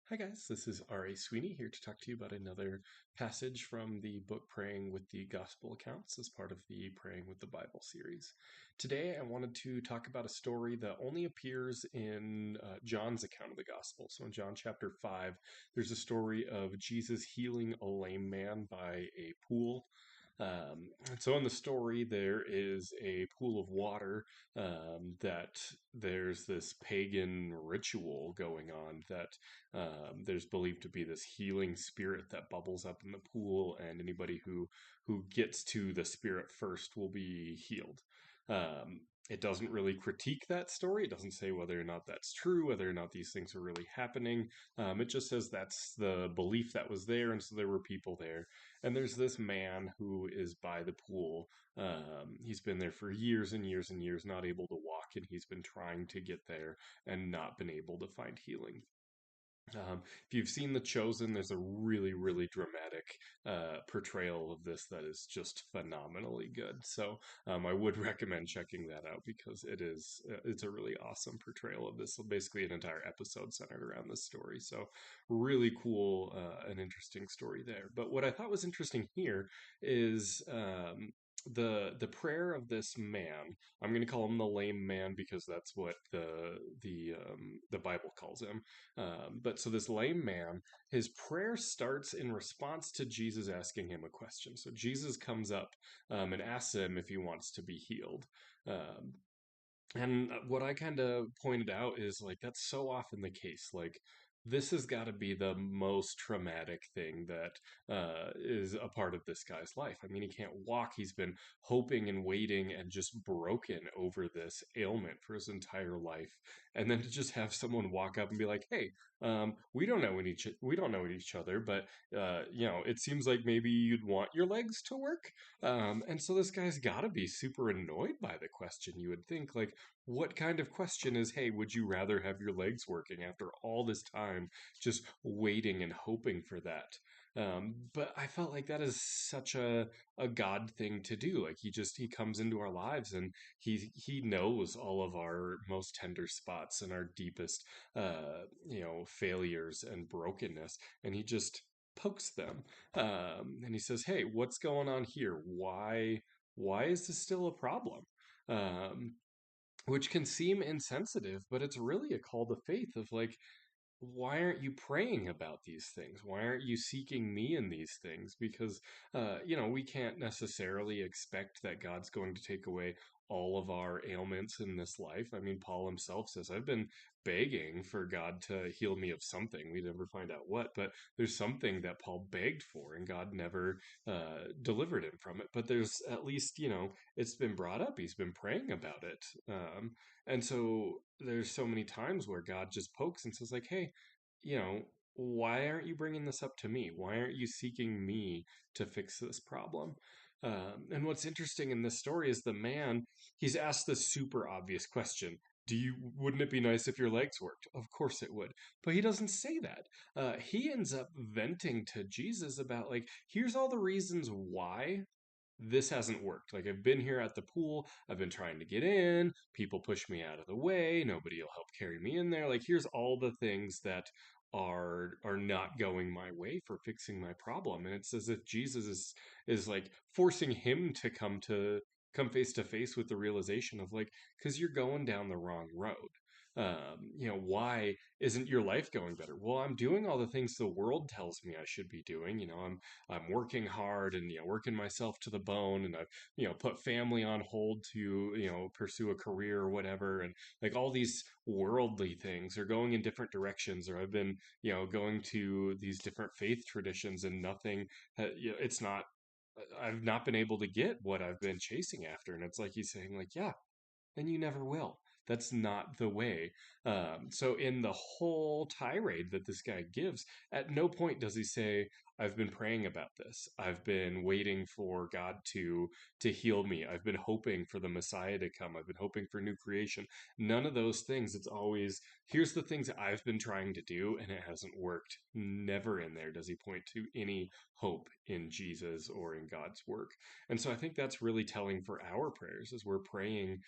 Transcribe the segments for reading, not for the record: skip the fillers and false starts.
Hi, guys. This is R.A. Sweeney here to talk to you about another passage from the book Praying with the Gospel Accounts as part of the Praying with the Bible series. Today, I wanted to talk about a story that only appears in John's account of the Gospel. So, in John chapter 5, there's a story of Jesus healing a lame man by a pool. And so in the story, there is a pool of water that there's this pagan ritual going on that there's believed to be this healing spirit that bubbles up in the pool, and anybody who gets to the spirit first will be healed. It doesn't really critique that story. It doesn't say whether or not that's true, whether or not these things are really happening. It just says that's the belief that was there, and so there were people there. And there's this man who is by the pool. He's been there for years and years and years, not able to walk, and he's been trying to get there and not been able to find healing. If you've seen The Chosen, there's a really, really dramatic portrayal of this that is just phenomenally good. So I would recommend checking that out because it's a really awesome portrayal of this. So basically, an entire episode centered around this story. So really cool and interesting story there. But what I thought was interesting here is the prayer of this man. I'm going to call him the lame man because that's what the Bible calls him. But so this lame man, his prayer starts in response to Jesus asking him a question. So Jesus comes up and asks him if he wants to be healed. Um, and what I kind of pointed out is like that's so often the case. Like this has got to be the most traumatic thing that is a part of this guy's life. I mean, he can't walk. He's been hoping and waiting and just broken over this ailment for his entire life. And then to just have someone walk up and be like, "Hey, we don't know each other, but it seems like maybe you'd want your legs to work." And so this guy's got to be super annoyed by the question. You would think, like, what kind of question is, hey, would you rather have your legs working after all this time just waiting and hoping for that? But I felt like that is such a God thing to do. Like he comes into our lives and he knows all of our most tender spots and our deepest failures and brokenness, and he just pokes them. And he says, "Hey, what's going on here? Why is this still a problem?" Um, which can seem insensitive, but it's really a call to faith of like, why aren't you praying about these things? Why aren't you seeking me in these things? Because, we can't necessarily expect that God's going to take away all of our ailments in this life. I mean, Paul himself says, I've been begging for God to heal me of something. We never find out what, but there's something that Paul begged for, and God never delivered him from it. But there's at least, it's been brought up. He's been praying about it. And so there's so many times where God just pokes and says, like, hey, you know, why aren't you bringing this up to me? Why aren't you seeking me to fix this problem? And what's interesting in this story is the man, he's asked this super obvious question. Wouldn't it be nice if your legs worked? Of course it would. But he doesn't say that. He ends up venting to Jesus about, like, here's all the reasons why this hasn't worked. Like I've been here at the pool, I've been trying to get in, people push me out of the way, nobody will help carry me in there. Like here's all the things that are not going my way for fixing my problem. And it's as if Jesus is like forcing him to come face to face with the realization of like, because you're going down the wrong road. Why isn't your life going better? Well, I'm doing all the things the world tells me I should be doing. I'm working hard and working myself to the bone, and I've put family on hold to pursue a career or whatever, and like all these worldly things are going in different directions, or I've been going to these different faith traditions, and nothing it's not I've not been able to get what I've been chasing after. And it's like he's saying like, yeah, and you never will. That's not the way. So, in the whole tirade that this guy gives, at no point does he say, "I've been praying about this. I've been waiting for God to heal me. I've been hoping for the Messiah to come. I've been hoping for new creation." None of those things. It's always, "Here's the things I've been trying to do, and it hasn't worked." Never in there does he point to any hope in Jesus or in God's work. And so, I think that's really telling for our prayers as we're praying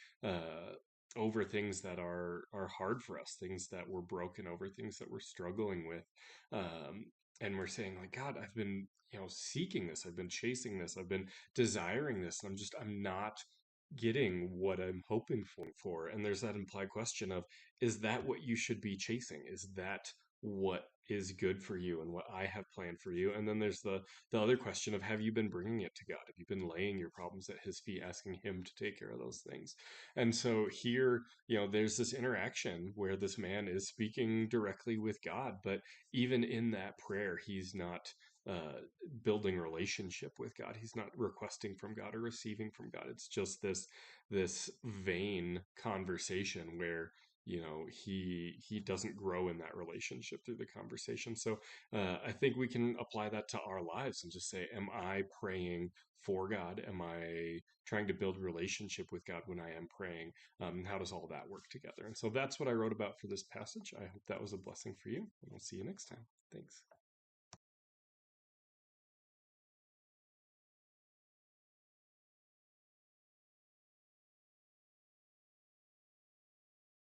over things that are hard for us, things that we're broken over, things that we're struggling with, um, and we're saying like, God, I've been seeking this, I've been chasing this, I've been desiring this, and I'm not getting what I'm hoping for. And there's that implied question of, is that what you should be chasing? Is that what is good for you and what I have planned for you? And then there's the other question of, have you been bringing it to God? Have you been laying your problems at his feet, asking him to take care of those things? And so here, there's this interaction where this man is speaking directly with God, but even in that prayer, he's not uh, building relationship with God. He's not requesting from God or receiving from God. It's just this vain conversation where he doesn't grow in that relationship through the conversation. So I think we can apply that to our lives and just say, am I praying for God? Am I trying to build relationship with God when I am praying? How does all that work together? And so that's what I wrote about for this passage. I hope that was a blessing for you, and I'll see you next time. Thanks.